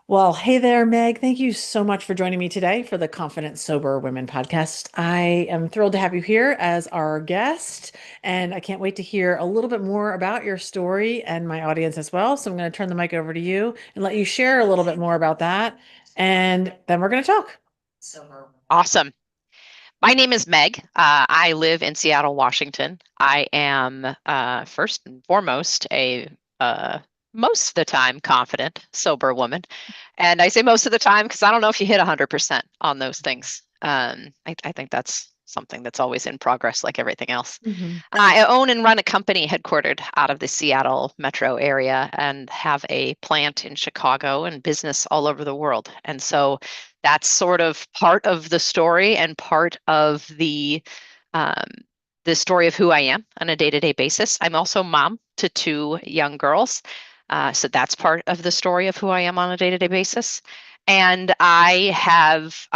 Well, hey there, Meg. Thank you so much for joining me today for the Confident Sober Women podcast. I am thrilled to have you here as our guest, and I can't wait to hear a little bit more about your story and my audience as well. So I'm going to turn the mic over to you and let you share a little bit more about that, and then we're going to talk. Awesome. My name is Meg. I live in Seattle, Washington. I am first and foremost a uh, most of the time confident, sober woman. And I say most of the time because I don't know if you hit 100% on those things. I think that's something that's always in progress, like everything else. Mhm. I own and run a company headquartered out of the Seattle metro area and have a plant in Chicago and business all over the world. And so that's sort of part of the story and part of um, the story of who I am on a day-to-day basis. I'm also mom to two young girls. So that's part of the story of who I am on a day-to-day basis. And I have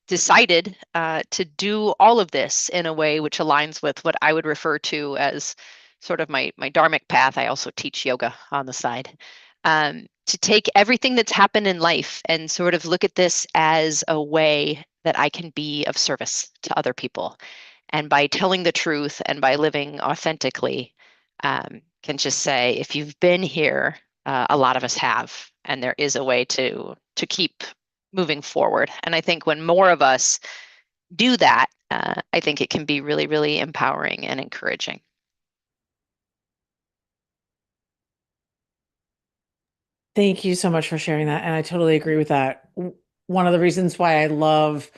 decided to do all of this in a way which aligns with what I would refer to as sort of my dharmic path. I also teach yoga on the side. To take everything that's happened in life and sort of look at this as a way that I can be of service to other people. And by telling the truth and by living authentically, can just say, if you've been here, a lot of us have, and there is a way to keep moving forward. And I think when more of us do that, I think it can be really, really empowering and encouraging. Thank you so much for sharing that. And I totally agree with that. One of the reasons why I love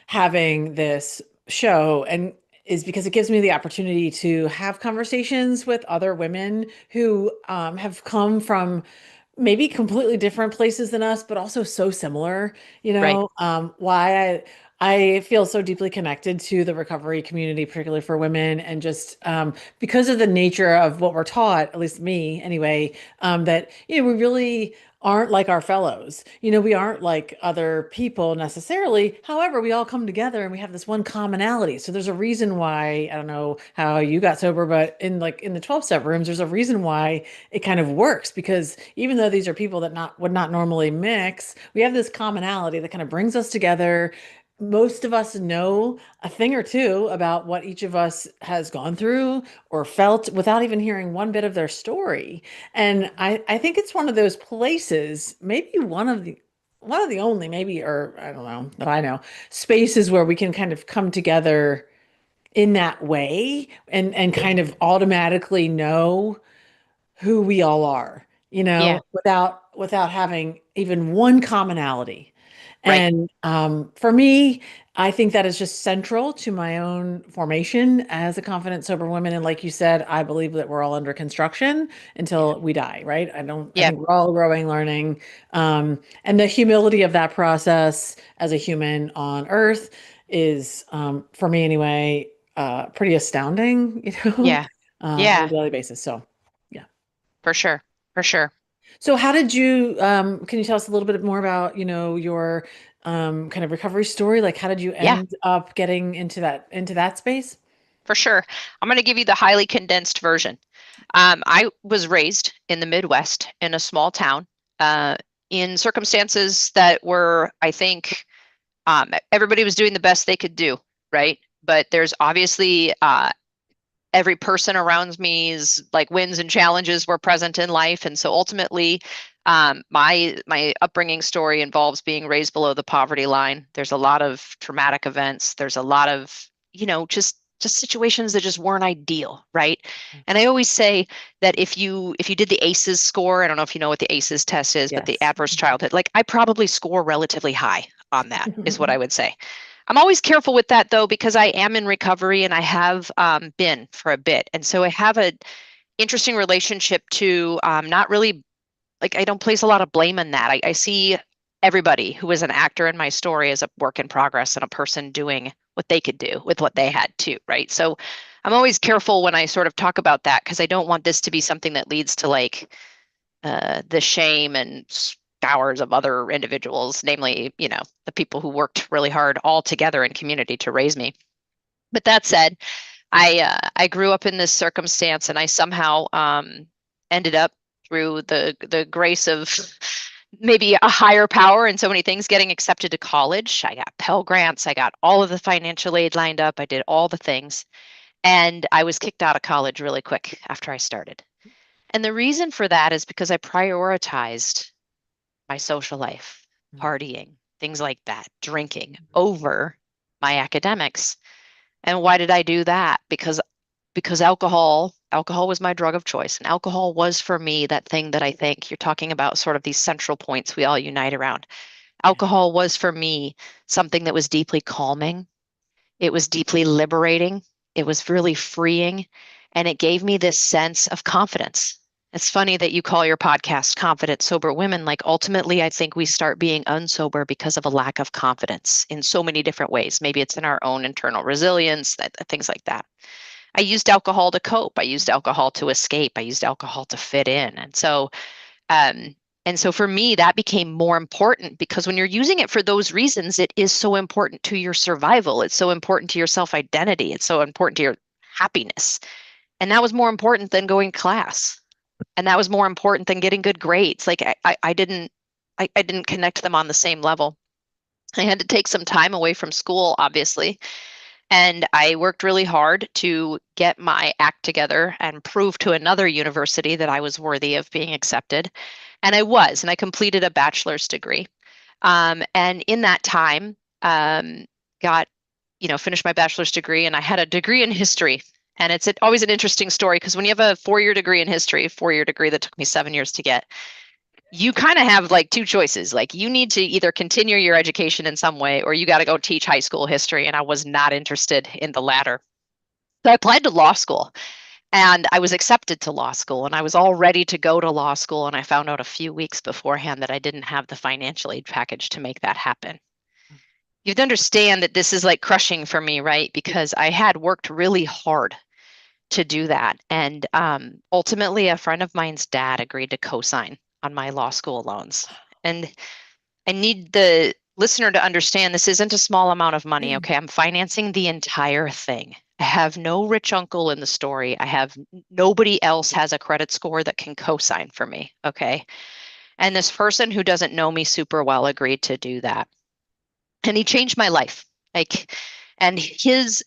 having this show and is because it gives me the opportunity to have conversations with other women who have come from maybe completely different places than us, but also so similar. Right. Why I feel so deeply connected to the recovery community, particularly for women, and just because of the nature of what we're taught, at least me anyway, that we really aren't like our fellows. We aren't like other people necessarily. However, we all come together and we have this one commonality. So there's a reason why, I don't know how you got sober, but in the 12 step rooms, there's a reason why it kind of works because even though these are people that not would not normally mix, we have this commonality that kind of brings us together. Most of us know a thing or two about what each of us has gone through or felt without even hearing one bit of their story. And I think it's one of those places, maybe one of the only, maybe, or I don't know, that I know, spaces where we can kind of come together in that way and kind of automatically know who we all are, Yeah. without having even one commonality. Right. And for me, I think that is just central to my own formation as a confident, sober woman. And like you said, I believe that we're all under construction Yeah. until we die, right? I Yeah. think we're all growing, learning. And the humility of that process as a human on earth is, for me anyway, pretty astounding, Yeah. on a Yeah. daily basis. So, yeah. For sure. For sure. So how did you, can you tell us a little bit more about, your kind of recovery story? Like how did you Yeah. end up getting into that space? For sure. I'm going to give you the highly condensed version. I was raised in the Midwest in a small town uh, in circumstances that were, I think, everybody was doing the best they could do, right? But there's obviously every person around me's like wins and challenges were present in life, and so ultimately, my upbringing story involves being raised below the poverty line. There's a lot of traumatic events. There's a lot of just situations that just weren't ideal, right? And I always say that if you did the ACEs score, I don't know if you know what the ACEs test is, but the Yes. adverse childhood, like I probably score relatively high on that, is what I would say. I'm always careful with that though, because I am in recovery and I have been for a bit. And so I have an interesting relationship to not really, like, I don't place a lot of blame in that. I see everybody who is an actor in my story as a work in progress and a person doing what they could do with what they had too, right? So I'm always careful when I sort of talk about that because I don't want this to be something that leads to like the shame and scours of other individuals, namely, the people who worked really hard all together in community to raise me. But that said, I grew up in this circumstance, and I somehow ended up through the grace of maybe a higher power in so many things, getting accepted to college. I got Pell Grants, I got all of the financial aid lined up, I did all the things. And I was kicked out of college really quick after I started. And the reason for that is because I prioritized my social life, partying, things like that, drinking over my academics. And why did I do that? Because alcohol was my drug of choice. And alcohol was for me that thing that I think you're talking about, sort of these central points we all unite around. Yeah. Alcohol was for me something that was deeply calming. It was deeply liberating. It was really freeing. And it gave me this sense of confidence. It's funny that you call your podcast Confident Sober Women. Like, ultimately, I think we start being unsober because of a lack of confidence in so many different ways. Maybe it's in our own internal resilience, things like that. I used alcohol to cope. I used alcohol to escape. I used alcohol to fit in. Um, and so for me, that became more important because when you're using it for those reasons, it is so important to your survival. It's so important to your self-identity. It's so important to your happiness. And that was more important than going to class. And that was more important than getting good grades. Like I didn't connect them on the same level. I had to take some time away from school, obviously, and I worked really hard to get my act together and prove to another university that I was worthy of being accepted. And I was, and I completed a bachelor's degree. And in that time, got, finished my bachelor's degree, and I had a degree in history. And it's always an interesting story because when you have a 4-year degree in history, 4-year degree that took me 7 years to get, you kind of have like two choices. Like, you need to either continue your education in some way or you got to go teach high school history. And I was not interested in the latter. So I applied to law school and I was accepted to law school and I was all ready to go to law school. And I found out a few weeks beforehand that I didn't have the financial aid package to make that happen. You have to understand that this is like crushing for me, right? Because I had worked really hard to do that. And ultimately, a friend of mine's dad agreed to co-sign on my law school loans. And I need the listener to understand this isn't a small amount of money. Okay. I'm financing the entire thing. I have no rich uncle in the story. I have nobody else has a credit score that can co-sign for me. Okay. And this person who doesn't know me super well agreed to do that. And he changed my life. Like, and his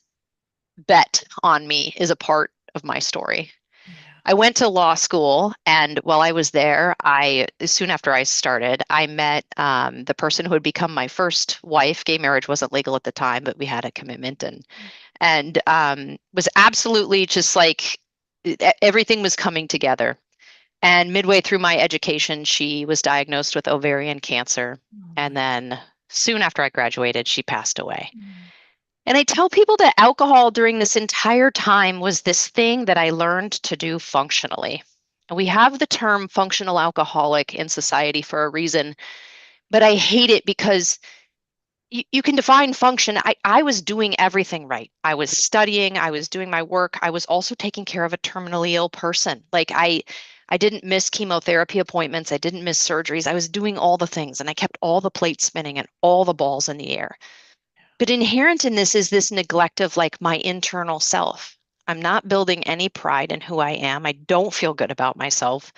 bet on me is a part of my story. Yeah. I went to law school, and while I was there, soon after I started, I met the person who would become my first wife. Gay marriage wasn't legal at the time, but we had a commitment, and was absolutely just like everything was coming together. And midway through my education, she was diagnosed with ovarian cancer, Oh and my. then soon after I graduated, she passed away. And I tell people that alcohol during this entire time was this thing that I learned to do functionally. And we have the term functional alcoholic in society for a reason, but I hate it because you can define function. I was doing everything right. I was studying, I was doing my work, I was also taking care of a terminally ill person. Like I didn't miss chemotherapy appointments, I didn't miss surgeries. I was doing all the things and I kept all the plates spinning and all the balls in the air. But inherent in this is this neglect of like my internal self. I'm not building any pride in who I am. I don't feel good about myself.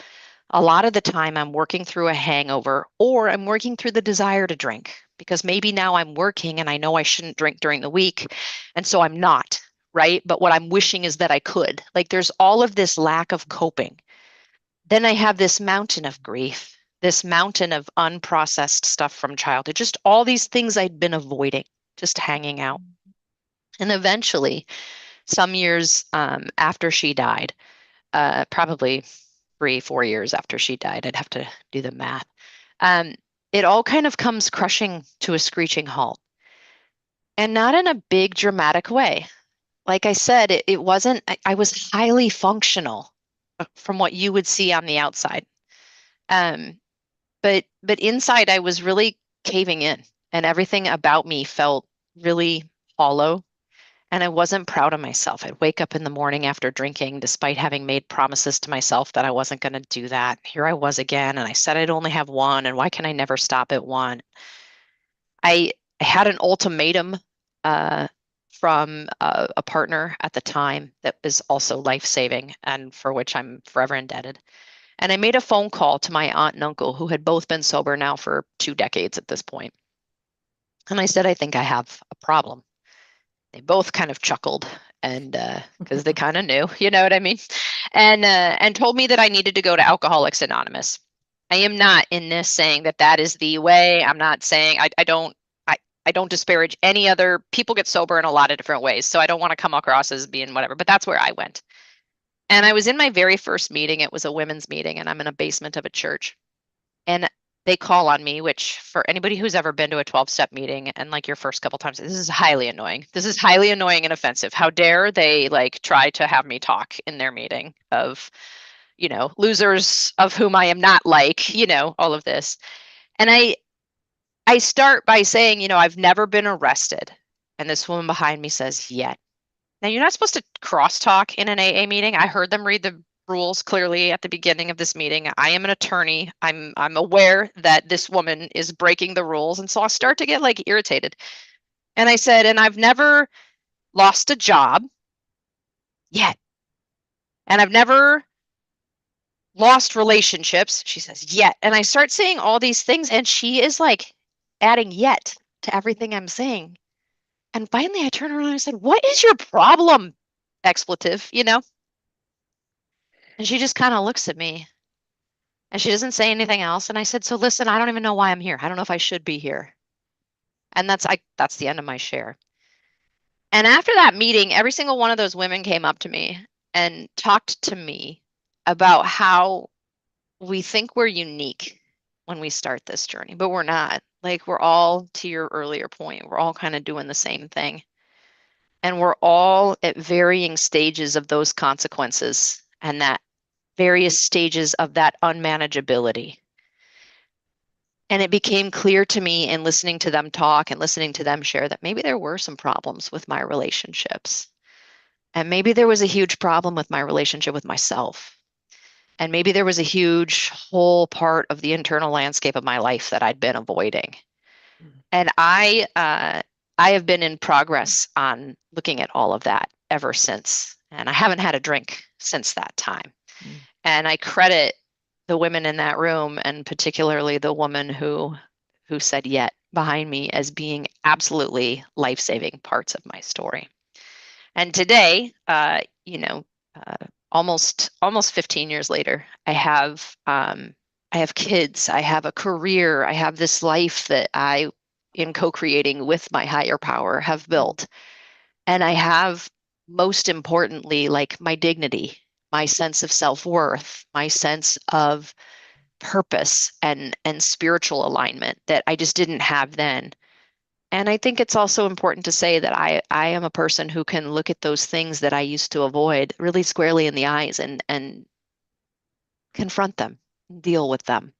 A lot of the time, I'm working through a hangover or I'm working through the desire to drink because maybe now I'm working and I know I shouldn't drink during the week. And so I'm not, right? But what I'm wishing is that I could. Like, there's all of this lack of coping. Then I have this mountain of grief, this mountain of unprocessed stuff from childhood, just all these things I'd been avoiding, just hanging out. And eventually, some years after she died, probably 3, 4 years after she died, I'd have to do the math. Um, it all kind of comes crushing to a screeching halt, and not in a big dramatic way. Like I said, it wasn't, I was highly functional from what you would see on the outside. Um, but inside I was really caving in and everything about me felt really hollow and I wasn't proud of myself. I'd wake up in the morning after drinking despite having made promises to myself that I wasn't going to do that. Here I was again and I said I'd only have one and why can I never stop at one? I had an ultimatum uh, from a partner at the time that was also life-saving and for which I'm forever indebted. And I made a phone call to my aunt and uncle who had both been sober now for 2 decades at this point. And I said, I think I have a problem. They both kind of chuckled and because they kind of knew, you know what I mean? And told me that I needed to go to Alcoholics Anonymous. I am not in this saying that that is the way. I'm not saying I don't disparage any other people get sober in a lot of different ways. So I don't want to come across as being whatever, but that's where I went. And I was in my very first meeting. It was a women's meeting, and I'm in a basement of a church. And they call on me, which for anybody who's ever been to a 12-step meeting and like your first couple times, this is highly annoying. This is highly annoying and offensive. How dare they like try to have me talk in their meeting of, losers of whom I am not like, all of this. And I start by saying, I've never been arrested. And this woman behind me says, yet. Now, you're not supposed to crosstalk in an AA meeting. I heard them read the rules clearly at the beginning of this meeting. I am an attorney. I'm aware that this woman is breaking the rules, and so I start to get like irritated. And I said, and I've never lost a job yet. And I've never lost relationships. She says, yet. And I start saying all these things, and she is like adding yet to everything I'm saying. And finally I turned around and I said, what is your problem? Expletive. And she just kind of looks at me and she doesn't say anything else. And I said, so listen, I don't even know why I'm here. I don't know if I should be here. And that's the end of my share. And after that meeting, every single one of those women came up to me and talked to me about how we think we're unique when we start this journey, but we're not. Like we're all, to your earlier point, we're all kind of doing the same thing. And we're all at varying stages of those consequences and that various stages of that unmanageability. And it became clear to me in listening to them talk and listening to them share that maybe there were some problems with my relationships. And maybe there was a huge problem with my relationship with myself. And maybe there was a huge whole part of the internal landscape of my life that I'd been avoiding. And I have been in progress on looking at all of that ever since. And I haven't had a drink since that time. Mm. And I credit the women in that room, and particularly the woman who said yet behind me, as being absolutely life-saving parts of my story. And today, almost 15 years later, I have kids, I have a career, I have this life that I, in co-creating with my higher power, have built. And I have, most importantly, like my dignity, my sense of self-worth, my sense of purpose and spiritual alignment that I just didn't have then. And I think it's also important to say that I am a person who can look at those things that I used to avoid really squarely in the eyes and confront them, deal with them.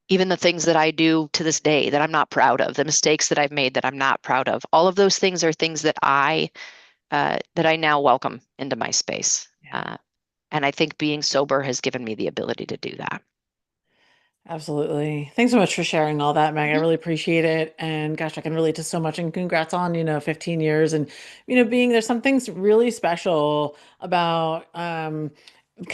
Even the things that I do to this day that I'm not proud of, the mistakes that I've made that I'm not proud of, all of those things are things that I now welcome into my space. Yeah. And I think being sober has given me the ability to do that. Absolutely. Thanks so much for sharing all that, Meg. I Mhm. really appreciate it. And gosh, I can relate to so much. And congrats on, 15 years and, being there's some things really special about kind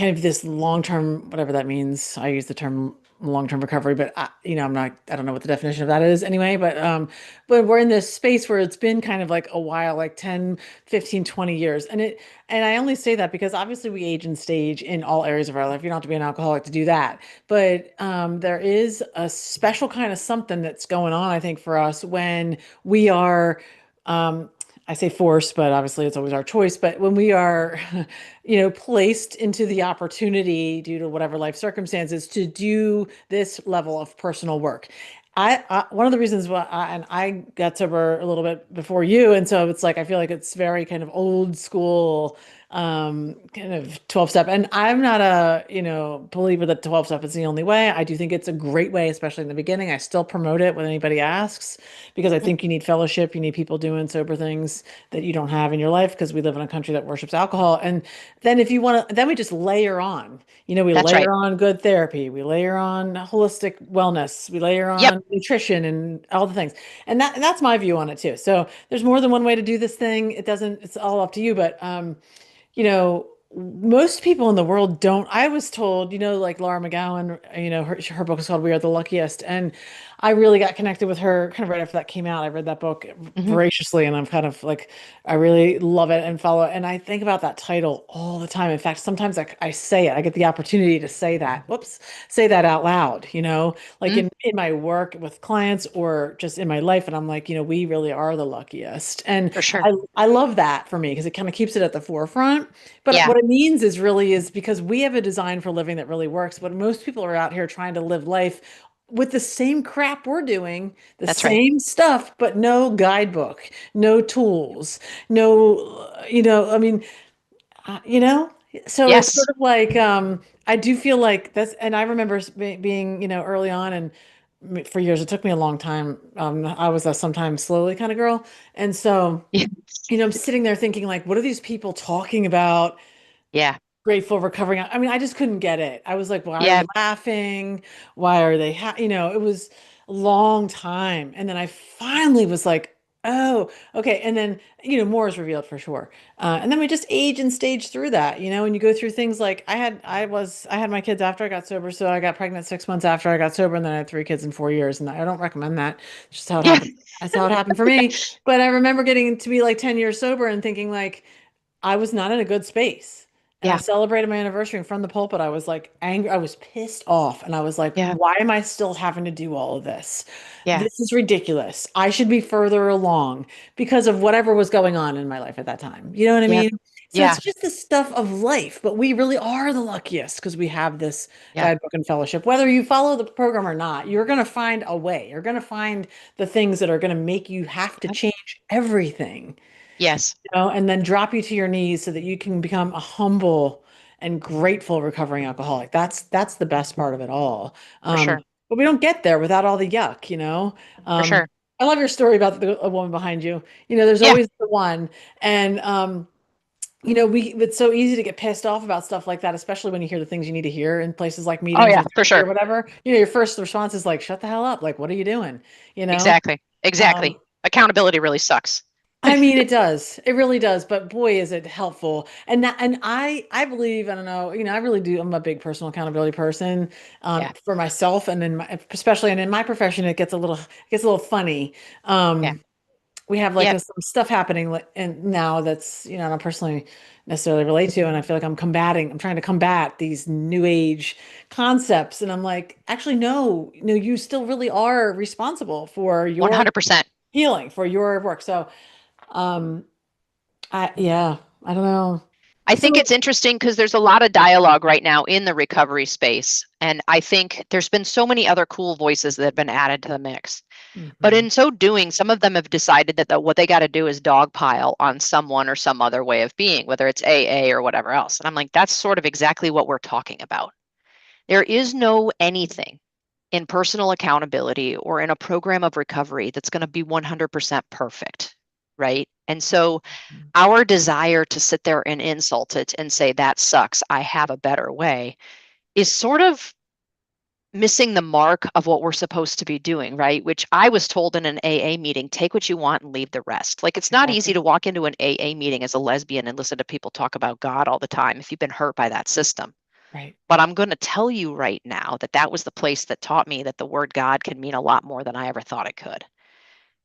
of this long-term, whatever that means. I use the term long-term recovery, but I don't know what the definition of that is anyway, but we're in this space where it's been kind of like a while, like 10, 15, 20 years. And I only say that because obviously we age and stage in all areas of our life. You don't have to be an alcoholic to do that. But there is a special kind of something that's going on, I think, for us when we are, I say forced, but obviously it's always our choice. But when we are, placed into the opportunity due to whatever life circumstances to do this level of personal work. One of the reasons why and I got sober a little bit before you, and so it's like I feel like it's very kind of old school kind of 12 step. And I'm not a, believer that 12 step is the only way. I do think it's a great way, especially in the beginning. I still promote it when anybody asks because I think you need fellowship, you need people doing sober things that you don't have in your life because we live in a country that worships alcohol. And then if you want to, then we just layer on. We That's right. layer on good therapy, we layer on holistic wellness, we layer Yep. on nutrition and all the things. And that's my view on it too. So there's more than one way to do this thing. It's all up to you, but you know, most people in the world don't. I was told, like Laura McGowan, her book is called We Are the Luckiest. And I really got connected with her kind of right after that came out. I read that book Hmm. voraciously, and I'm kind of like, I really love it and follow it. And I think about that title all the time. In fact, sometimes I say it, I get the opportunity to say that, whoops, say that out loud, like Hmm. in my work with clients or just in my life. And I'm like, we really are the luckiest. And For sure. I love that for me because it kind of keeps it at the forefront. But Yeah, what it means is because we have a design for living that really works, but most people are out here trying to live life with the same crap we're doing, the that's right. same stuff, but no guidebook, no tools, no, I mean, you know, so it's sort Yes. of like, I do feel like that's, and I remember being, early on and for years, it took me a long time. I was a sometimes slowly kind of girl. And so, Yeah. I'm sitting there thinking like, what are these people talking about? Yeah. Grateful recovering. I mean, I just couldn't get it. I was like, why are Yeah. they laughing? Why are they it was a long time. And then I finally was like, oh, okay. And then, more is revealed for sure. And then we just age and stage through that, and you go through things like I had my kids after I got sober. So I got pregnant 6 months after I got sober, and then I had 3 kids in 4 years. And I don't recommend that. It's just how it Yeah. happened. That's how it happened for me. But I remember getting to be like 10 years sober and thinking like, I was not in a good space. And I Yeah. celebrated my anniversary and from the pulpit. I was like angry. I was pissed off. And I was like, Yeah. why am I still having to do all of this? Yeah. This is ridiculous. I should be further along because of whatever was going on in my life at that time. You know what I Yeah. mean? So Yeah. it's just the stuff of life, but we really are the luckiest because we have this Yeah. guidebook and fellowship. Whether you follow the program or not, you're going to find a way. You're going to find the things that are going to make you have to Yep. change everything, Yes, and then drop you to your knees so that you can become a humble and grateful recovering alcoholic. That's the best part of it all. for Um, sure. but we don't get there without all the yuck. For Um, sure. I love your story about a woman behind you. There's Yeah. always the one, and it's so easy to get pissed off about stuff like that, especially when you hear the things you need to hear in places like Oh, meetings yeah, or for therapy or sure. whatever. Your first response is like, "Shut the hell up!" Like, what are you doing? You know. Exactly. Um, Exactly. Accountability really sucks. I mean, it does. It really does. But boy, is it helpful. And I believe, I don't know, I really do. I'm a big personal accountability person, Yeah. for myself and especially, and in my profession, it gets a little funny. Yeah. We have like Yep. some stuff happening and now that's, I don't personally necessarily relate to. And I feel like I'm trying to combat these new age concepts. And I'm like, actually, no, no, you still really are responsible for your 100%. healing, for your work. So, um, yeah, I don't know. I think So, it's interesting because there's a lot of dialogue right now in the recovery space. And I think there's been so many other cool voices that have been added to the mix. But mhm, in so doing, some of them have decided that what they got to do is dogpile on someone or some other way of being, whether it's AA or whatever else. And I'm like, that's sort of exactly what we're talking about. There is no anything in personal accountability or in a program of recovery that's going to be 100% perfect, right? And so our desire to sit there and insult it and say, that sucks, I have a better way, is sort of missing the mark of what we're supposed to be doing, right? Which I was told in an AA meeting, take what you want and leave the rest. Like, it's not easy exactly. to walk into an AA meeting as a lesbian and listen to people talk about God all the time if you've been hurt by that system. Right. But I'm going to tell you right now that that was the place that taught me that the word God can mean a lot more than I ever thought it could.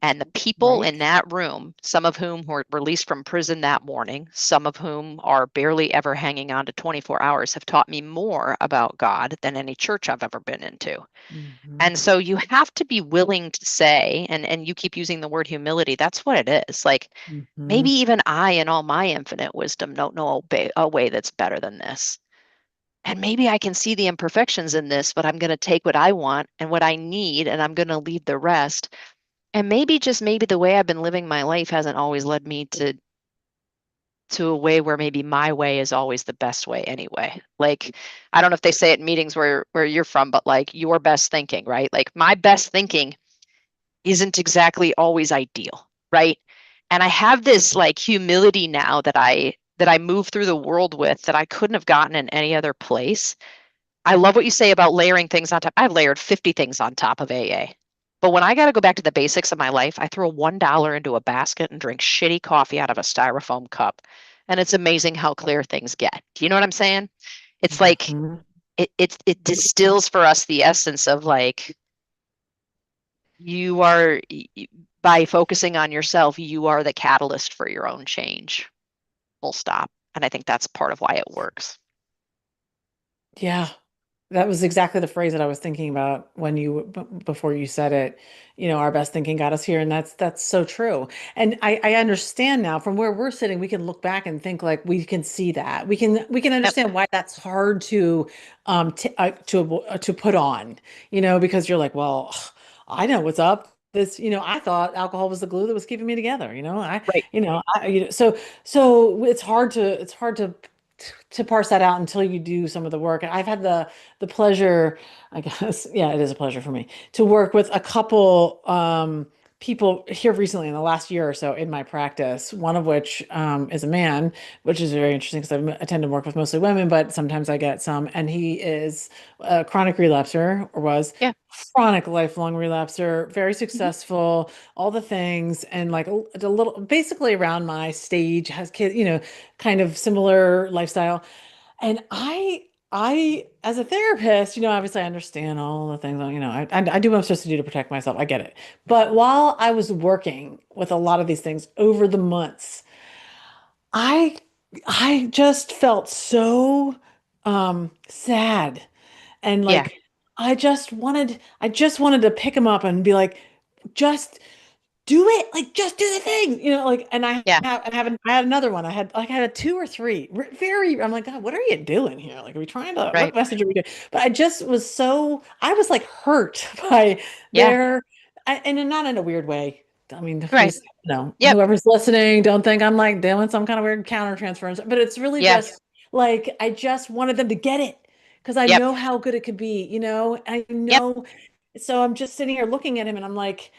And the people Right. in that room, some of whom were released from prison that morning, some of whom are barely ever hanging on to 24 hours, have taught me more about God than any church I've ever been into. Hmm. And so you have to be willing to say, and you keep using the word humility, that's what it is. Like, Hmm. maybe even I, in all my infinite wisdom, don't know a way that's better than this. And maybe I can see the imperfections in this, but I'm going to take what I want and what I need, and I'm going to leave the rest. And maybe, just maybe, the way I've been living my life hasn't always led me to a way where maybe my way is always the best way anyway. Like, I don't know if they say it in meetings where you're from, but like your best thinking, right? Like, my best thinking isn't exactly always ideal, right? And I have this like humility now that I move through the world with that I couldn't have gotten in any other place. I love what you say about layering things on top. I've layered 50 things on top of AA. But when I got to go back to the basics of my life, I throw $1 into a basket and drink shitty coffee out of a styrofoam cup. And it's amazing how clear things get. Do you know what I'm saying? It's like Mhm. it distills for us the essence of like you are by focusing on yourself, you are the catalyst for your own change. Full stop. And I think that's part of why it works. Yeah. That was exactly the phrase that I was thinking about when before you said it. You know, our best thinking got us here, and that's so true. And I understand now from where we're sitting, we can look back and think like we can see that. We can Yep. understand why that's hard to put on, you know, because you're like, well, I know what's up. This, you know, I thought alcohol was the glue that was keeping me together, you know. Right. So it's hard to parse that out until you do some of the work. And I've had the pleasure, I guess, yeah, it is a pleasure for me to work with a couple people here recently in the last year or so in my practice, one of which is a man, which is very interesting because I tend to work with mostly women, but sometimes I get some, and he is a chronic relapser or was Yeah. chronic lifelong relapser, very Hmm. successful, all the things, and like a little basically around my stage, has kids, you know, kind of similar lifestyle. And as a therapist, you know, obviously I understand all the things, you know, I do what I'm supposed to do to protect myself. I get it. But while I was working with a lot of these things over the months, I I just felt so sad and Yeah. like I just wanted to pick him up and be like, just do it, like just do the thing, you know, like. And Yeah. I had another one. I had a two or three very. I'm like, God, what are you doing here? Like, are we trying to, what Right. message are we doing? But I was like hurt by Yeah. their, and not in a weird way. I mean, Right. please, no, Yep. whoever's listening, don't think I'm like doing some kind of weird counter transference, but it's really Yeah. just like, I just wanted them to get it because I Yep. know how good it could be, you know, I Yep. know. So I'm just sitting here looking at him and I'm like,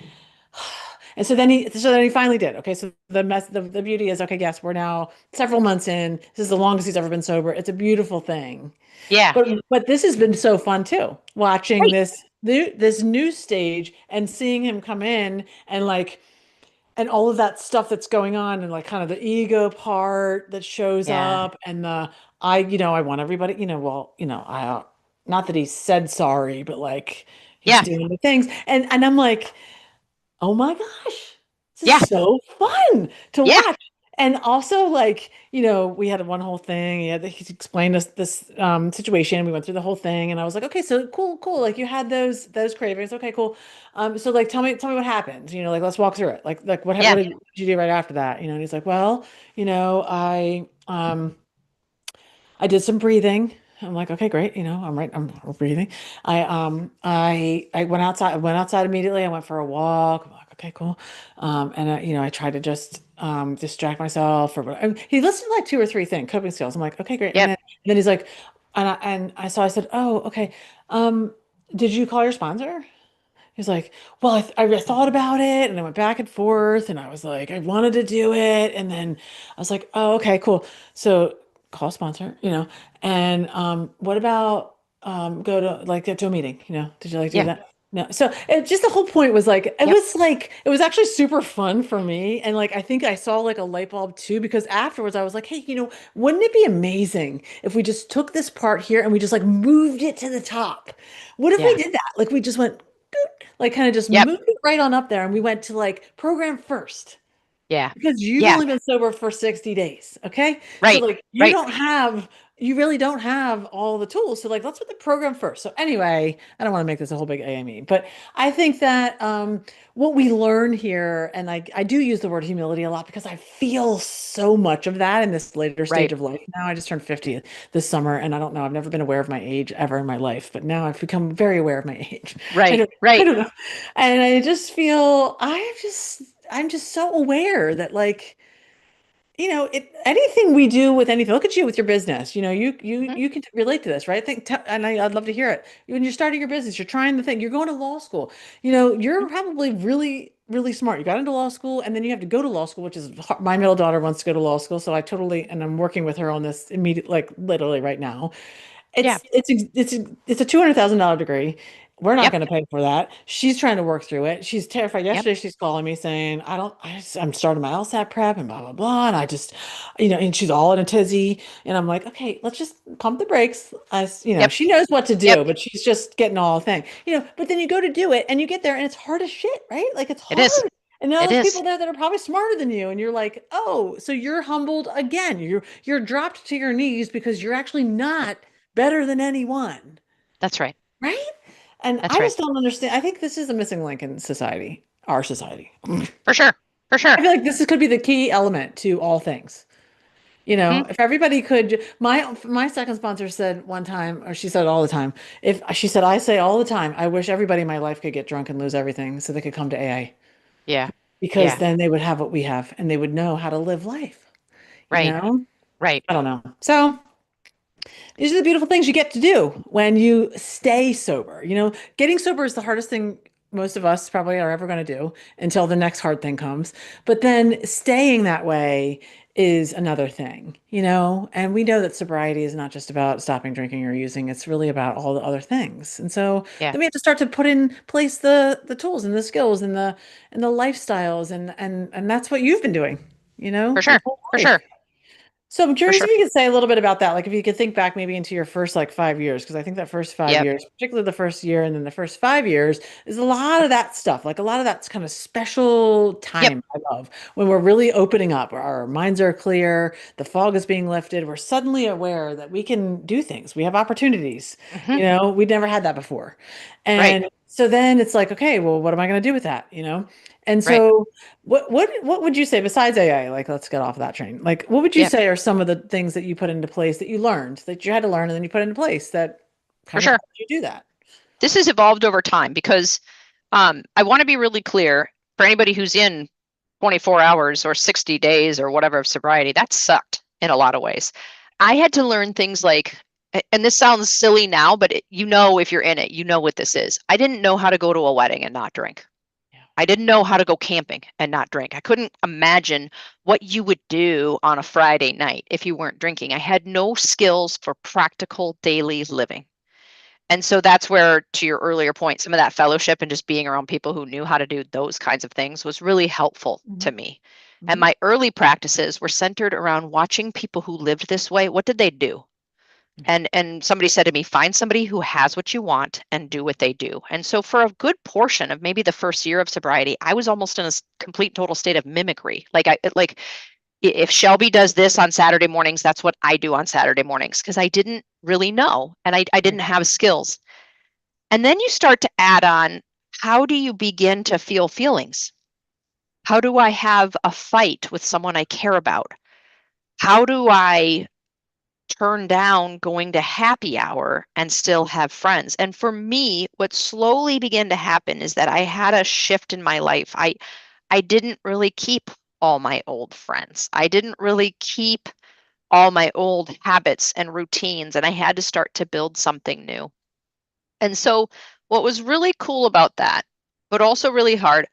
and so then he finally did. Okay, so the beauty is, okay, yes, we're now several months in. This is the longest he's ever been sober. It's a beautiful thing. Yeah. But this has been so fun too, watching Right. this new stage and seeing him come in and like, and all of that stuff that's going on, and like kind of the ego part that shows Yeah. up, and I want everybody, you know, well, you know, not that he said sorry, but like he's Yeah. doing the things, and I'm like, oh my gosh, this Yeah. is so fun to Yeah. watch. And also, like, you know, we had one whole thing. He explained us this situation. We went through the whole thing, and I was like, okay, so cool, cool. Like, you had those cravings. Okay, cool. So like, tell me what happened. You know, like, let's walk through it. Like, what Yeah. did you do right after that? You know, and he's like, well, you know, I did some breathing. I'm like, okay, great. You know, I'm breathing. I went outside immediately. I went for a walk. I'm like, okay, cool. And you know, I tried to just distract myself or whatever. He listed like two or three things, coping skills. I'm like, okay, great. Yep. And then he's like, so I said, oh, okay. Um, did you call your sponsor? He's like, well, I thought about it and I went back and forth and I was like, I wanted to do it. And then I was like, oh, okay, cool. So call sponsor, you know, and what about go to like get to a meeting, you know? Did you like do Yeah. that? No. So just the whole point was Yep. like, it was actually super fun for me. And like, I think I saw like a light bulb too, because afterwards I was like, hey, you know, wouldn't it be amazing if we just took this part here and we just like moved it to the top? What if we Yeah. did that? Like we just went, like kind of just Yep. moved it right on up there, and we went to like program first Yeah. because you've Yeah. only been sober for 60 days. Okay. So Right. like Right. you really don't have all the tools. So like let's put the program first. So anyway, I don't want to make this a whole big AME, but I think that what we learn here, and I do use the word humility a lot because I feel so much of that in this later stage Right. of life. Now I just turned 50 this summer, and I don't know, I've never been aware of my age ever in my life, but now I've become very aware of my age. I Right. don't I Right. don't know. And I just feel I'm just so aware that like, you know, anything we do with anything, look at you with your business, you know, Mhm. you can relate to this, right? And I'd love to hear it. When you're starting your business, you're trying the thing, you're going to law school, you know, you're Mhm. probably really, really smart. You got into law school and then you have to go to law school, which is my middle daughter wants to go to law school. So and I'm working with her on this immediate, like literally right now. Yeah. It's a $200,000 degree. we're not Yep. going to pay for that. She's trying to work through it. She's terrified. Yep. Yesterday, she's calling me saying, I'm starting my LSAT prep and blah, blah, blah. And I just, and she's all in a tizzy. And I'm like, okay, let's just pump the brakes. Yep. She knows what to Yep. do, but she's just getting all thing, but then you go to do it and you get there and it's hard as shit, right? Like it's It is. hard. And now It there's is. people there that are probably smarter than you. And you're like, oh, so you're humbled again. You're dropped to your knees because you're actually not better than anyone. That's right. Right? And That's I right. just don't understand. I think this is a missing link in society, our society. For sure. For I sure. feel like could be the key element to all things. Hmm. If everybody could, my second sponsor said one time, or she said all the time, if she said, I say all the time, I wish everybody in my life could get drunk and lose everything so they could come to AA Yeah. because Yeah. then they would have what we have and they would know how to live life, you Right. know? Right. I don't know. So these are the beautiful things you get to do when you stay sober. Getting sober is the hardest thing most of us probably are ever going to do until the next hard thing comes. But then staying that way is another thing. And we know that sobriety is not just about stopping drinking or using, it's really about all the other things. And so Yeah. then we have to start to put in place the tools and the skills and the lifestyles and that's what you've been doing, For your sure. whole For life. sure. So I'm For curious sure. if you could say a little bit about that. Like if you could think back maybe into your first like 5 years, because I think that first five Yep. years, particularly the first year and then the first 5 years, is a lot of that stuff. Like a lot of that's kind of special Yep. time I love when we're really opening up, our minds are clear, the fog is being lifted, we're suddenly aware that we can do things. We have opportunities. Hmm. We'd never had that before. Right. And so then it's like, okay, well, what am I going to do with that? And Right. so what would you say besides AI? Like, let's get off of that train. Like, what would you Yep. say are some of the things that you put into place that you learned that you had to learn and then you put into place that For kind of sure. helped you do that? This has evolved over time because I want to be really clear for anybody who's in 24 hours or 60 days or whatever of sobriety, that sucked in a lot of ways. I had to learn things like, and this sounds silly now, but if you're in it, you know what this is. I didn't know how to go to a wedding and not drink. Yeah. I didn't know how to go camping and not drink. I couldn't imagine what you would do on a Friday night if you weren't drinking. I had no skills for practical daily living. And so that's where, to your earlier point, some of that fellowship and just being around people who knew how to do those kinds of things was really helpful Hmm. to me. And Hmm. my early practices were centered around watching people who lived this way. What did they do? And somebody said to me, find somebody who has what you want and do what they do. And so for a good portion of maybe the first year of sobriety, I was almost in a complete total state of mimicry. Like if Shelby does this on Saturday mornings, that's what I do on Saturday mornings because I didn't really know and I didn't Right. have skills. And then you start to add on, how do you begin to feel feelings? How do I have a fight with someone I care about? How do I turn down going to happy hour and still have friends? And for me, what slowly began to happen is that I had a shift in my life. I didn't really keep all my old friends. I didn't really keep all my old habits and routines, and I had to start to build something new. And so, what was really cool about that, but also really hard,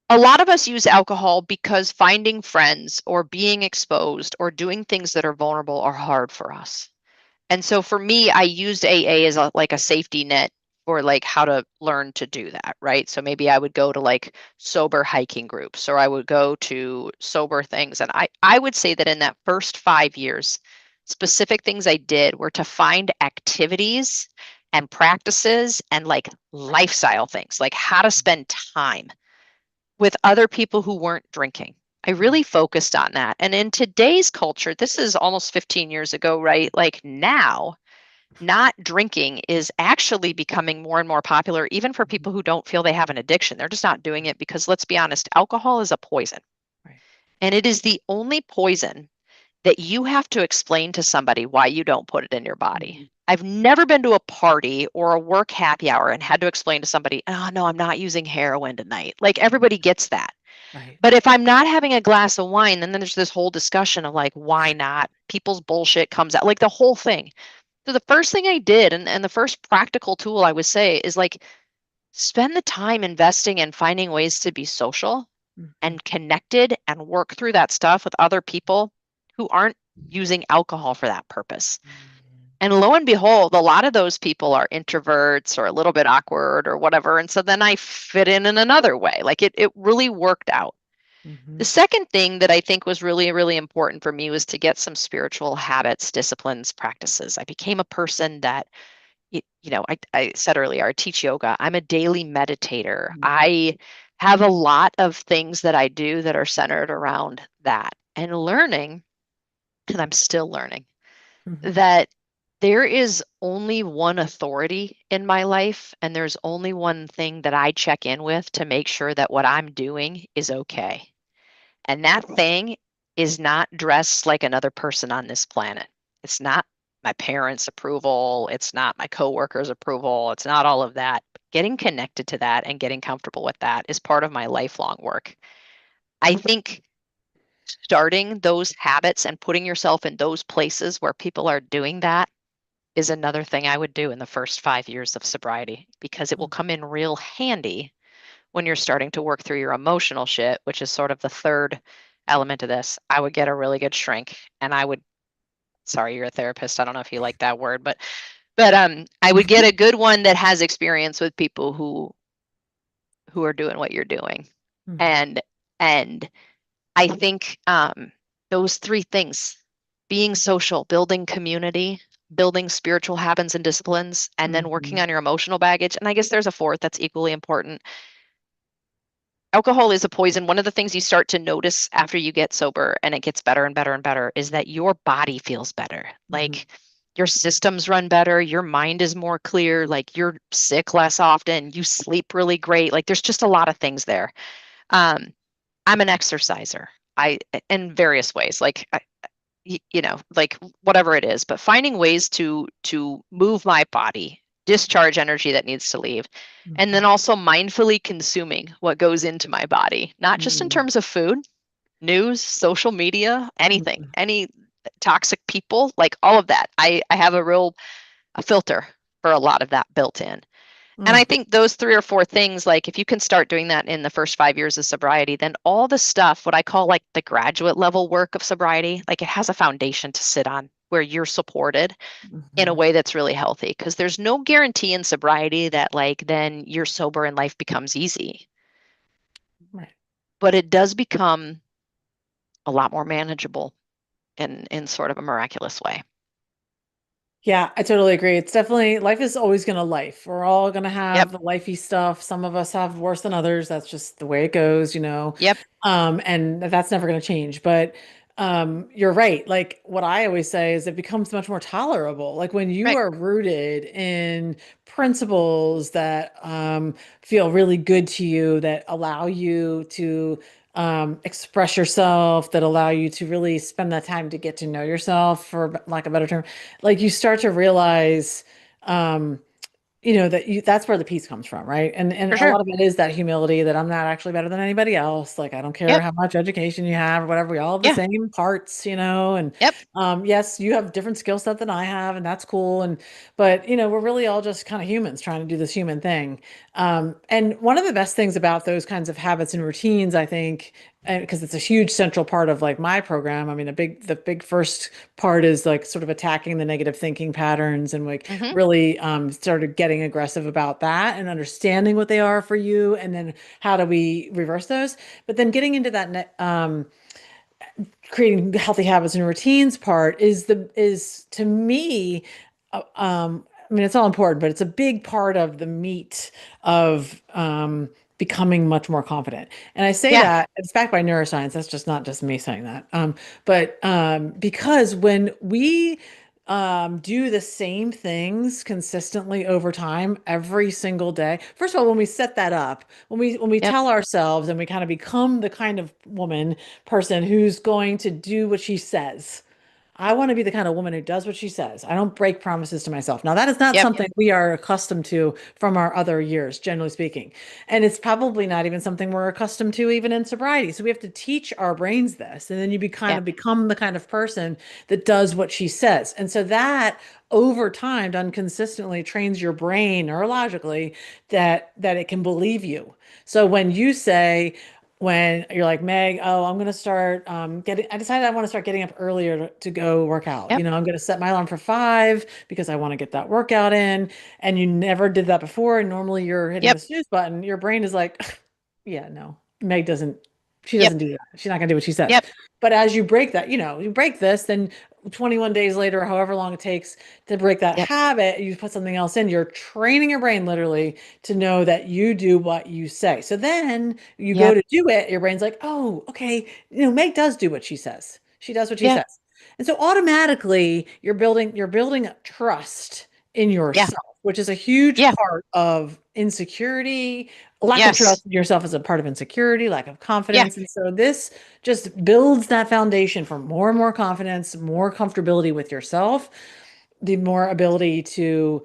a lot of us use alcohol because finding friends or being exposed or doing things that are vulnerable are hard for us. And so for me, I used AA as like a safety net for like how to learn to do that, right? So maybe I would go to like sober hiking groups or I would go to sober things. And I would say that in that first 5 years, specific things I did were to find activities and practices and like lifestyle things, like how to spend time with other people who weren't drinking. I really focused on that. And in today's culture, this is almost 15 years ago, right? Like now, not drinking is actually becoming more and more popular, even for Mhm. people who don't feel they have an addiction. They're just not doing it because, let's be honest, alcohol is a poison. Right. And it is the only poison that you have to explain to somebody why you don't put it in your body. Mhm. I've never been to a party or a work happy hour and had to explain to somebody, oh, no, I'm not using heroin tonight. Like everybody gets that. Right. But if I'm not having a glass of wine, then there's this whole discussion of like, why not? People's bullshit comes out, like the whole thing. So the first thing I did, and the first practical tool I would say is like, spend the time investing and finding ways to be social Mhm. and connected and work through that stuff with other people who aren't using alcohol for that purpose. And lo and behold, a lot of those people are introverts or a little bit awkward or whatever. And so then I fit in another way. Like it really worked out. The Hmm. second thing that I think was really, really important for me was to get some spiritual habits, disciplines, practices. I became a person that, I said earlier, I teach yoga. I'm a daily meditator. I have a lot of things that I do that are centered around that and learning, and I'm still learning Hmm. that there is only one authority in my life, and there's only one thing that I check in with to make sure that what I'm doing is okay. And that thing is not dressed like another person on this planet. It's not my parents' approval. It's not my coworkers' approval. It's not all of that. Getting connected to that and getting comfortable with that is part of my lifelong work. I think starting those habits and putting yourself in those places where people are doing that is another thing I would do in the first 5 years of sobriety because it will come in real handy when you're starting to work through your emotional shit, which is sort of the third element of this. I would get a really good shrink and I would, sorry, you're a therapist. I don't know if you like that word, but I would get a good one that has experience with people who are doing what you're doing. Hmm. And and I think those three things, being social, building community, building spiritual habits and disciplines, and then working Hmm. on your emotional baggage. And I guess there's a fourth that's equally important. Alcohol is a poison. One of the things you start to notice after you get sober and it gets better and better and better is that your body feels better. Hmm. Like your systems run better, your mind is more clear, like you're sick less often, you sleep really great. Like there's just a lot of things there. Um, I'm an exerciser. I in various ways, like whatever it is, but finding ways to move my body, discharge energy that needs to leave, and then also mindfully consuming what goes into my body, not just in Hmm. terms of food, news, social media, anything, any toxic people, like all of that. I have a filter for a lot of that built in. And I Hmm. think those three or four things, like if you can start doing that in the first 5 years of sobriety, then all the stuff, what I call like the graduate level work of sobriety, like it has a foundation to sit on where you're supported in a Hmm. way that's really healthy. Because there's no guarantee in sobriety that like then you're sober and life becomes easy, Right. but it does become a lot more manageable in sort of a miraculous way. Yeah, I totally agree. It's definitely life is always going to life. We're all going to Yep. have the lifey stuff. Some of us have worse than others. That's just the way it goes. Yep. And that's never going to change. But you're right. Like what I always say is it becomes much more tolerable. Like when you Right. are rooted in principles that feel really good to you, that allow you to express yourself, that allow you to really spend that time to get to know yourself, for lack of a better term, like you start to realize um that that's where the peace comes from, right? And For a sure. lot of it is that humility that I'm not actually better than anybody else. Like I don't care Yep. how much education you have or whatever, we all have the Yeah. same parts. And Yep. yes, you have different skill set than I have, and that's cool. But we're really all just kind of humans trying to do this human thing. And one of the best things about those kinds of habits and routines, I think, and because it's a huge central part of like my program. I mean, the big first part is like sort of attacking the negative thinking patterns and like Hmm. really started getting aggressive about that and understanding what they are for you, and then how do we reverse those. But then getting into that creating healthy habits and routines part is to me, I mean, it's all important, but it's a big part of the meat of becoming much more confident. And I say Yeah. that it's backed by neuroscience. That's just not just me saying that. But because when we do the same things consistently over time, every single day. First of all, when we set that up, when we Yep. tell ourselves and we kind of become the kind of person who's going to do what she says. I want to be the kind of woman who does what she says. I don't break promises to myself. Now, that is not Yep. something we are accustomed to from our other years, generally speaking. And it's probably not even something we're accustomed to even in sobriety. So we have to teach our brains this. And then you kind Yeah. of become the kind of person that does what she says. And so that over time, done consistently, trains your brain neurologically that it can believe you. So when you say, when you're like, Meg, oh, I'm gonna start I decided I want to start getting up earlier to go work out. Yep. I'm gonna set my alarm for 5 because I want to get that workout in. And you never did that before. And normally you're hitting the Yep. snooze button. Your brain is like, yeah, no, Meg doesn't, she Yep. doesn't do that. She's not gonna do what she says. Yep. But as you break that, you break this, then 21 days later, however long it takes to break that Yep. habit, you put something else in, you're training your brain literally to know that you do what you say. So then you go Yep. to do it, your brain's like, oh, okay, Meg does do what she says. She does what she Yeah. says. And so automatically you're building trust in Yeah. yourself, which is a huge Yeah. part of insecurity. Lack of Yes. trust in yourself is a part of insecurity, lack of Yeah. confidence. And so this just builds that foundation for more and more confidence, more comfortability with yourself, the more ability to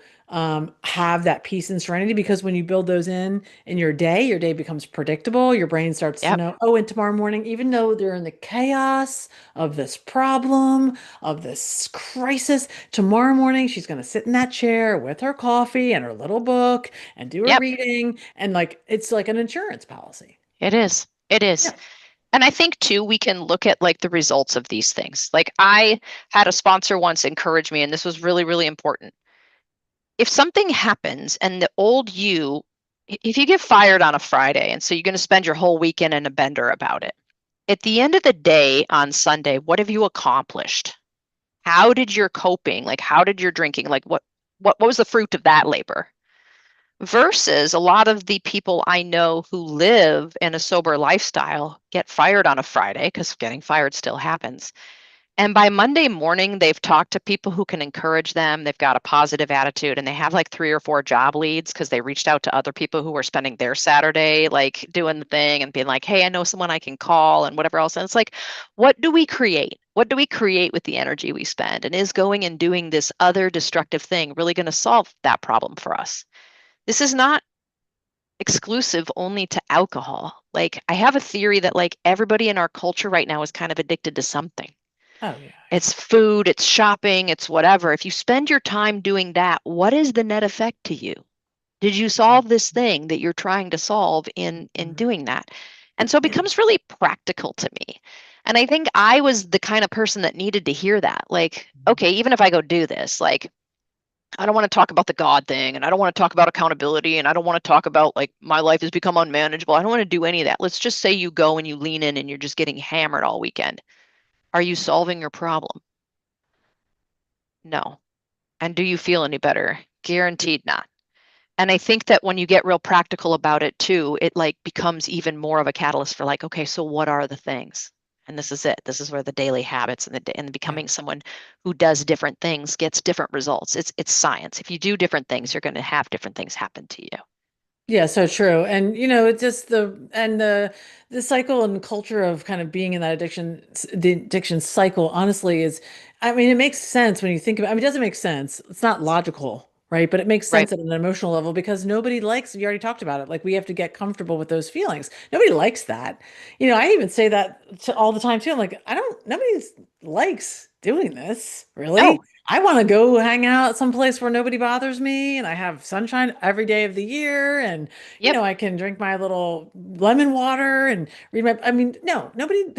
have that peace and serenity. Because when you build those in your day becomes predictable. Your brain starts to Yep. know, oh, and tomorrow morning, even though they're in the chaos of this problem, of this crisis, tomorrow morning she's going to sit in that chair with her coffee and her little book and do a Yep. reading. And like, it's like an insurance policy. It is. It is. Yeah. And I think too, we can look at like the results of these things. Like I had a sponsor once encourage me, and this was really, really important. If something happens and the old you, if you get fired on a Friday, and so you're going to spend your whole weekend in a bender about it, at the end of the day on Sunday, what have you accomplished? How did your coping, like how did your drinking, like what was the fruit of that labor? Versus a lot of the people I know who live in a sober lifestyle get fired on a Friday because getting fired still happens. And by Monday morning, they've talked to people who can encourage them. They've got a positive attitude and they have like 3 or 4 job leads because they reached out to other people who were spending their Saturday like doing the thing and being like, hey, I know someone I can call and whatever else. And it's like, what do we create? What do we create with the energy we spend? And is going and doing this other destructive thing really going to solve that problem for us? This is not exclusive only to alcohol. Like, I have a theory that like everybody in our culture right now is kind of addicted to something. Oh, yeah. Yeah. It's food, it's shopping, it's whatever. If you spend your time doing that, what is the net effect to you? Did you solve this thing that you're trying to solve in Mhm. doing that? And so it becomes really practical to me. And I think I was the kind of person that needed to hear that. Like, okay, even if I go do this, like I don't want to talk about the God thing and I don't want to talk about accountability and I don't want to talk about like my life has become unmanageable. I don't want to do any of that. Let's just say you go and you lean in and you're just getting hammered all weekend. Are you solving your problem? No. And do you feel any better? Guaranteed not. And I think that when you get real practical about it too, it like becomes even more of a catalyst for like, okay, so what are the things? And this is it. This is where the daily habits and Yeah. becoming someone who does different things gets different results. It's science. If you do different things, you're going to have different things happen to you. Yeah, so true. And it's just the cycle and culture of kind of being in that the addiction cycle, honestly, is I mean, it makes sense when you think about I mean, it doesn't make sense. It's not logical, right? But it makes Right. sense at an emotional level because nobody likes, you already talked about it. Like we have to get comfortable with those feelings. Nobody likes that. I even say that all the time too. I'm like, nobody likes doing this, really. No. I want to go hang out someplace where nobody bothers me and I have sunshine every day of the year and Yep. I can drink my little lemon water and read my I mean no, nobody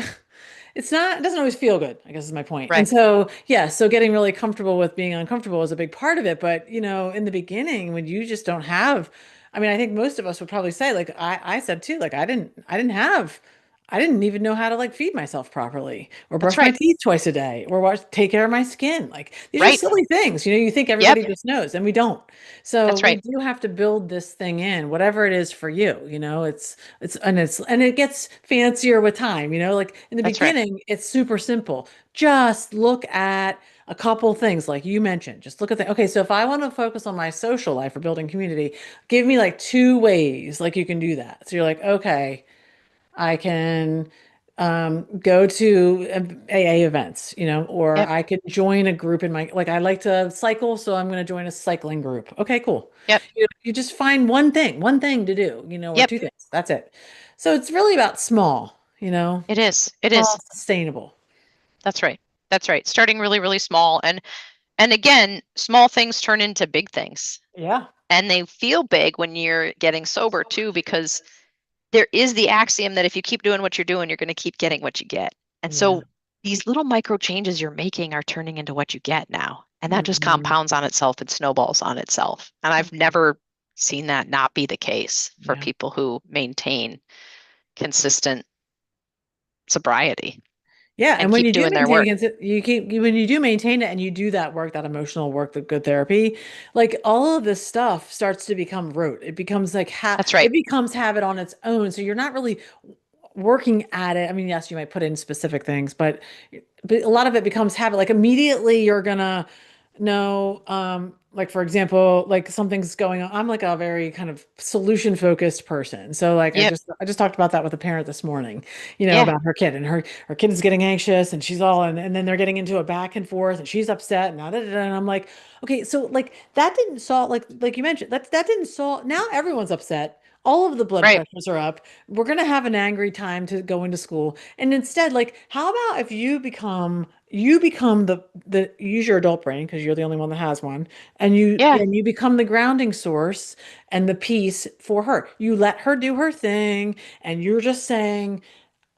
it doesn't always feel good, I guess is my point. And Right. so, yeah, so getting really comfortable with being uncomfortable is a big part of it, but in the beginning when you just don't have I mean, I think most of us would probably say like I said too, like I didn't even know how to like feed myself properly or That's brush my right. teeth twice a day or take care of my skin. Like these are Right. silly things. You think Yep. everybody just knows and we don't. So That's we right. do have to build this thing in, whatever it is for you, and it gets fancier with time, like in the That's right. beginning, it's super simple. Just look at a couple things like you mentioned. Just look at the okay, so if I want to focus on my social life or building community, give me like 2 ways like you can do that. So you're like, okay, I can go to AA events, or Yep. I could join a group in like I like to cycle, so I'm going to join a cycling group. Okay, cool. Yep. You just find one thing to do, or Yep. 2 things. That's it. So it's really about small, It is. It small, is. sustainable. That's right. That's right. Starting really, really small. And again, small things turn into big things. Yeah. And they feel big when you're getting sober too, because there is the axiom that if you keep doing what you're doing, you're going to keep getting what you get. And Yeah. so these little micro changes you're making are turning into what you get now. And that just Mhm. compounds on itself and snowballs on itself. And I've never seen that not be the case for Yeah. people who maintain consistent sobriety Yeah, and and when keep you do doing their work. when you do maintain it and you do that work, that emotional work, the good therapy, like all of this stuff starts to become rote. It becomes like That's right. it becomes habit on its own. So you're not really working at it. I mean, yes, you might put in specific things, but a lot of it becomes habit. Like immediately you're gonna know, like for example, like something's going on. I'm like a very kind of solution focused person. So like Yep. I just talked about that with a parent this morning, you know, Yeah. about her kid and her kid is getting anxious and she's all and then they're getting into a back and forth and she's upset and and I'm like, okay, so like that didn't solve like you mentioned, that didn't solve now everyone's upset. All of the blood Right. pressures are up. We're going to have an angry time to go into school. And instead, like, how about if you become the use your adult brain because you're the only one that has one, Yeah. and you become the grounding source and the peace for her. You let her do her thing, and you're just saying,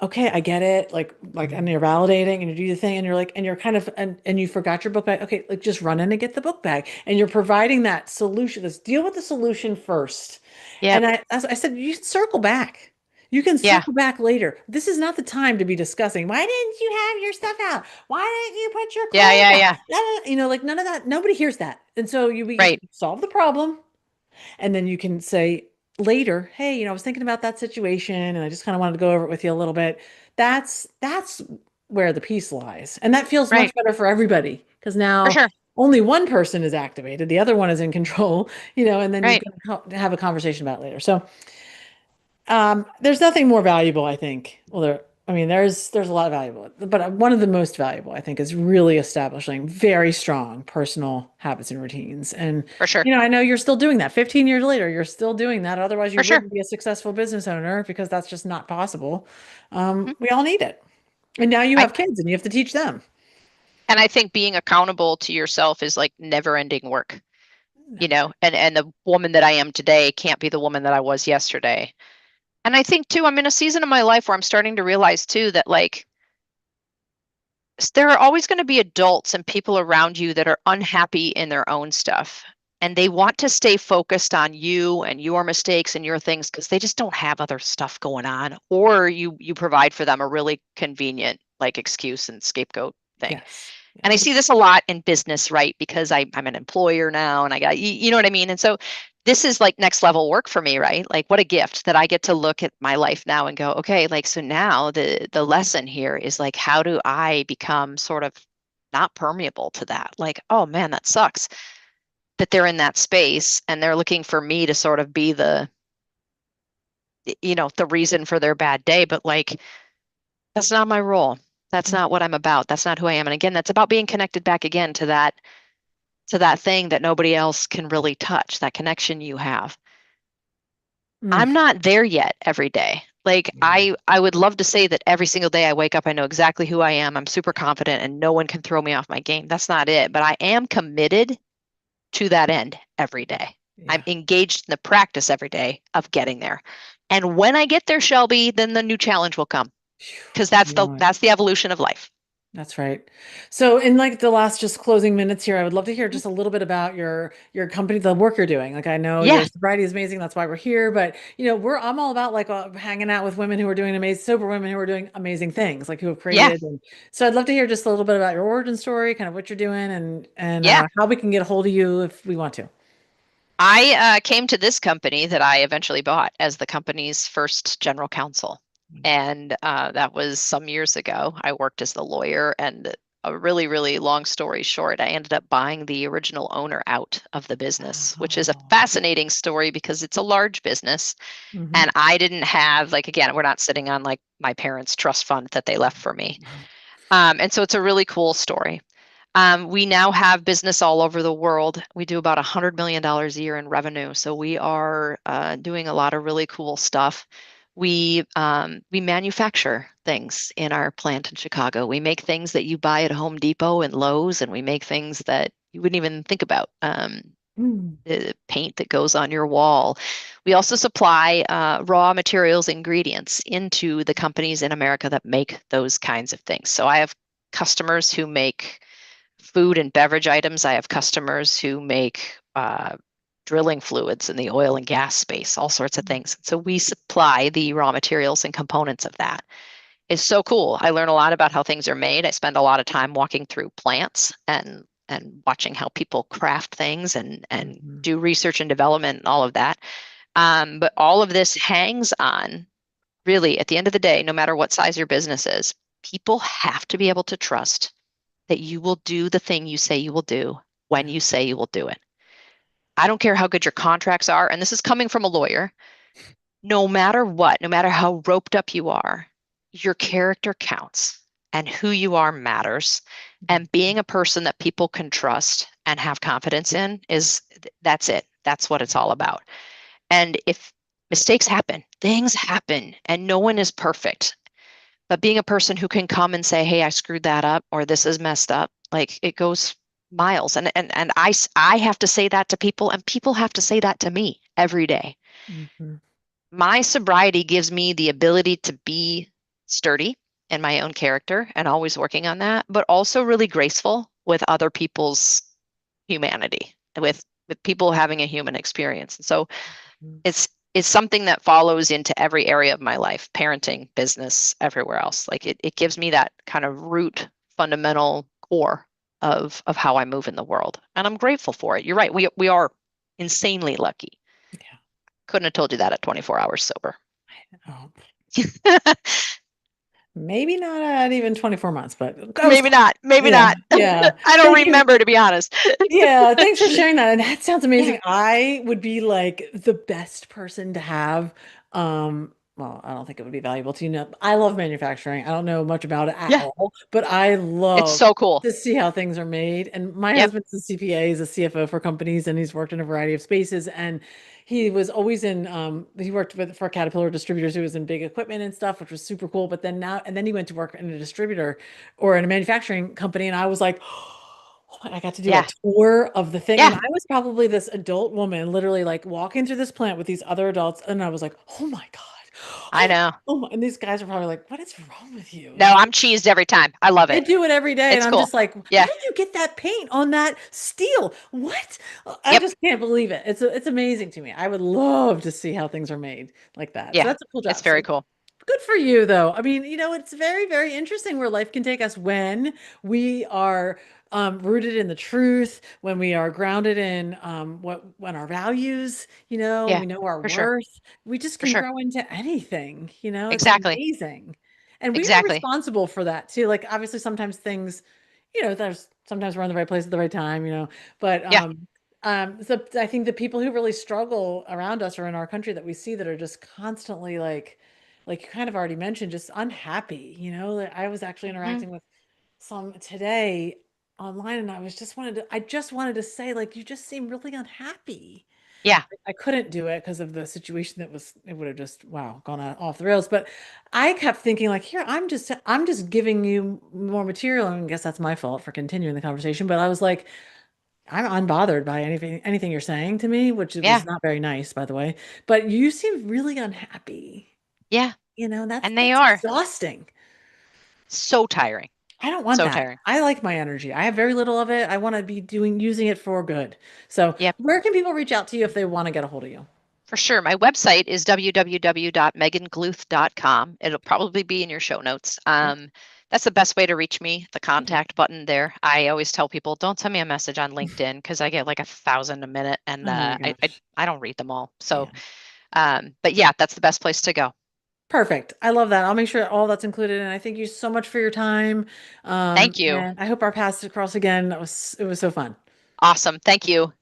okay, I get it. And you're validating and you do the thing and you're like, and you're kind of, and you forgot your book bag. Okay, like just run in and get the book bag. And you're providing that solution. Let's deal with the solution first. And Yep. as I said, you can circle back. You can Yeah. circle back later. This is not the time to be discussing. Why didn't you have your stuff out? Why didn't you put your Yeah. clothes Yeah. out? Yeah. You know, like none of that. Nobody hears that. And so you Right. solve the problem. And then you can say later, hey, you know, I was thinking about that situation and I just kind of wanted to go over it with you a little bit. That's where the peace lies. And that feels much Right. better for everybody because For now sure. only one person is activated, the other one is in control, you know, and then you Right. can have a conversation about it later. So there's nothing more valuable, I think. Well, I mean, there's a lot of valuable, but one of the most valuable, I think, is really establishing very strong personal habits and routines. And For sure. you know, I know you're still doing that. 15 years later, you're still doing that. Otherwise, you For sure. wouldn't be a successful business owner because that's just not possible. Mhm. We all need it. And now you I have kids, and you have to teach them. and I think being accountable to yourself is like never-ending work, you Never. know, and the woman that I am today can't be the woman that I was yesterday. And I think too, I'm in a season of my life where I'm starting to realize too that like there are always going to be adults and people around you that are unhappy in their own stuff. And they want to stay focused on you and your mistakes and your things because they just don't have other stuff going on. Or you provide for them a really convenient like excuse and scapegoat thing. Yes. And I Yes. see this a lot in business, right? Because I'm an employer now and I got, you know what I mean? And so this is like next level work for me, right? Like what a gift that I get to look at my life now and go, okay, like so now the lesson here is like how do I become sort of not permeable to that? Like, oh man, that sucks that they're in that space and they're looking for me to sort of be the, you know, the reason for their bad day, but like that's not my role. That's not what I'm about. That's not who I am. And again, that's about being connected back again to that thing that nobody else can really touch, that connection you have. Mm. I'm not there yet every day. Like Yeah. I would love to say that every single day I wake up, I know exactly who I am. I'm super confident and no one can throw me off my game. That's not it. But I am committed to that end every day. I'm Yeah. engaged in the practice every day of getting there. And when I get there, Shelby, then the new challenge will come because Phew. that's the evolution of life. That's right. So in like the last just closing minutes here, I would love to hear just a little bit about your company, the work you're doing. Like I know your Yeah, sobriety is amazing, that's why we're here, but you know, I'm all about like hanging out with women who are doing amazing sober women who are doing amazing things, like who have yeah, created and so I'd love to hear just a little bit about your origin story, kind of what you're doing and yeah. how we can get a hold of you if we want to. I came to this company that I eventually bought as the company's first general counsel. And that was some years ago. I worked as the lawyer, and a really, really long story short, I ended up buying the original owner out of the business, which is a Oh. fascinating story because it's a large business. Hmm. And I didn't have, like, again, we're not sitting on like my parents' trust fund that they left for me. And so it's a really cool story. We now have business all over the world. We do about $100 million a year in revenue. So we are doing a lot of really cool stuff. We manufacture things in our plant in Chicago. We make things that you buy at Home Depot and Lowe's, and we make things that you wouldn't even think about. The paint that goes on your wall. We also supply raw materials, ingredients into the companies in America that make those kinds of things. So I have customers who make food and beverage items. I have customers who make drilling fluids in the oil and gas space, all sorts of things. So we supply the raw materials and components of that. It's so cool. I learn a lot about how things are made. I spend a lot of time walking through plants and watching how people craft things and Mhm. do research and development and all of that. But all of this hangs on, really, at the end of the day, no matter what size your business is, people have to be able to trust that you will do the thing you say you will do when Yeah. you say you will do it. I don't care how good your contracts are, and this is coming from a lawyer. No matter what, no matter how roped up you are, your character counts and who you are matters. Mhm. And being a person that people can trust and have confidence in is that's it. That's what it's all about. And if mistakes happen, things happen, and no one is perfect. But being a person who can come and say, "Hey, I screwed that up," or "This is messed up," like it goes miles. And I have to say that to people, and people have to say that to me every day. Mhm. My sobriety gives me the ability to be sturdy in my own character and always working on that, but also really graceful with other people's humanity, with people having a human experience. And so Mhm. it's something that follows into every area of my life, parenting, business, everywhere else. Like it gives me that kind of root, fundamental core of how I move in the world. And I'm grateful for it. You're right. We are insanely lucky. Yeah. Couldn't have told you that at 24 hours sober. Oh, maybe not at even 24 months, but I was Maybe close. not. Maybe Yeah. not. Yeah. I don't Thank you. remember, to be honest. Yeah, thanks for sharing that. And that sounds Yeah. amazing. I would be like the best person to have. Well, I don't think it would be valuable to you know. I love manufacturing. I don't know much about it at Yeah. all, but I It's love so cool. to see how things are made. And my Yep. husband's a CPA, he's a CFO for companies, and he's worked in a variety of spaces. And he was always in he worked with for Caterpillar distributors who was in big equipment and stuff, which was super cool. But then now and then he went to work in a distributor or in a manufacturing company, and I was like, oh, I got to do a Yeah. tour of the thing. And Yeah. I was probably this adult woman, literally like walking through this plant with these other adults. And I was like, oh my God. I Oh, know. oh my. And these guys are probably like, what is wrong with you? No, I'm cheesed every time. I love They it. do it every day. And It's I'm cool. just like, how Yeah. did you get that paint on that steel? What? I Yep. just can't believe it. It's amazing to me. I would love to see how things are made like that. So Yeah. that's a cool It's job. very So cool. good for you, though. I mean, it's very, very interesting where life can take us when we are rooted in the truth, when we are grounded in when our values, Yeah. we know our For sure. worth. We just For can sure. grow into anything. It's Exactly. amazing. And we are Exactly. responsible for that too. Like, obviously, sometimes things, there's sometimes we're in the right place at the right time, but Yeah. so I think the people who really struggle around us or in our country that we see that are just constantly like you kind of already mentioned, just unhappy. Like, I was actually Hmm. interacting with some today online, and I just wanted to say, like, you just seem really unhappy. Yeah. I couldn't do it because of the situation it would have just, wow, gone off the rails. But I kept thinking, like, here, I'm just giving you more material. And I guess that's my fault for continuing the conversation. But I was like, I'm unbothered by anything you're saying to me, which it was Yeah. not very nice, by the way. But you seem really unhappy. Yeah. That's And they that's are exhausting. so tiring. I don't want So that. tiring. I like my energy. I have very little of it. I want to be using it for good. So, Yep. where can people reach out to you if they want to get a hold of you? For sure. My website is www.megangluth.com. It'll probably be in your show notes. Yep. That's the best way to reach me, the Okay. contact button there. I always tell people, don't send me a message on LinkedIn because I get like 1,000 a minute and Oh my I gosh. I don't read them all. Yeah. So, but yeah, that's the best place to go. Perfect. I love that. I'll make sure all that's included. And I thank you so much for your time. Thank you. And I hope our paths cross again. It was so fun. Awesome. Thank you.